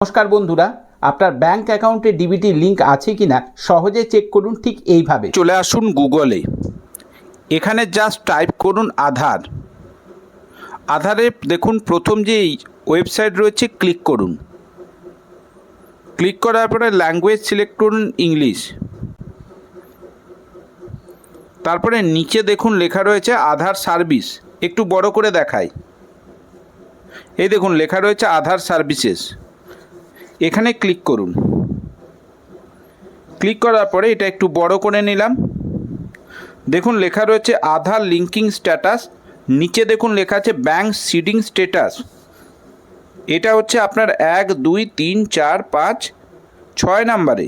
নমস্কার বন্ধুরা, আপনার ব্যাংক অ্যাকাউন্টে ডিবিটি লিংক আছে কিনা সহজে চেক করুন ঠিক এইভাবে। চলে আসুন গুগলে, এখানে জাস্ট টাইপ করুন আধার। আধারে দেখুন প্রথম যে ওয়েবসাইট রয়েছে ক্লিক করুন। ক্লিক করার পরে ল্যাঙ্গুয়েজ সিলেক্ট করুন ইংলিশ। তারপরে নিচে দেখুন লেখা রয়েছে আধার সার্ভিস, একটু বড় করে দেখায়। এই দেখুন লেখা রয়েছে আধার সার্ভিসেস, এখানে ক্লিক করুন। ক্লিক করার পরে এটা একটু বড় করে নিলাম। দেখুন লেখা রয়েছে আধার লিঙ্কিং স্ট্যাটাস, নিচে দেখুন লেখা আছে ব্যাংক সিডিং স্ট্যাটাস। এটা হচ্ছে আপনার 1 2 3 4 5 6 নাম্বারে।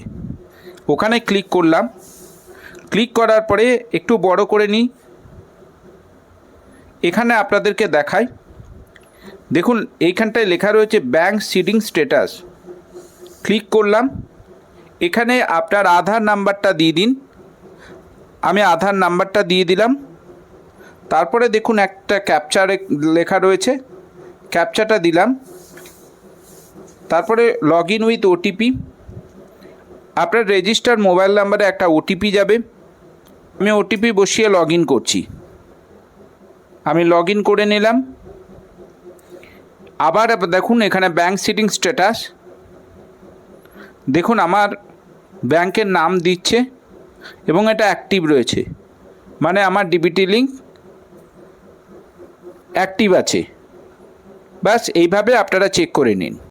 ওখানে ক্লিক করলাম। ক্লিক করার পরে একটু বড় করে নিই, এখানে আপনাদেরকে দেখাই। দেখুন এইখানটায় লেখা রয়েছে ব্যাংক সিডিং স্ট্যাটাস। ক্লিক করলাম। এখানে আপনার আধার নাম্বারটা দিয়ে দিন। আমি আধার নাম্বারটা দিয়ে দিলাম। তারপরে দেখুন একটা ক্যাপচা লেখা রয়েছে, ক্যাপচাটা দিলাম। তারপরে লগ ইন উইথ ওটিপি। আপনার রেজিস্টার মোবাইল নাম্বারে একটা ওটিপি যাবে। আমি ওটিপি বসিয়ে লগ ইন করছি। আমি লগ ইন করে নিলাম। আবার দেখুন এখানে ব্যাংক সিডিং স্ট্যাটাস। দেখুন আমার ব্যাংকের নাম দিচ্ছে এবং এটা অ্যাক্টিভ রয়েছে, মানে আমার ডিবিটি লিঙ্ক অ্যাক্টিভ আছে। ব্যাস এইভাবে আপনারা চেক করে নিন।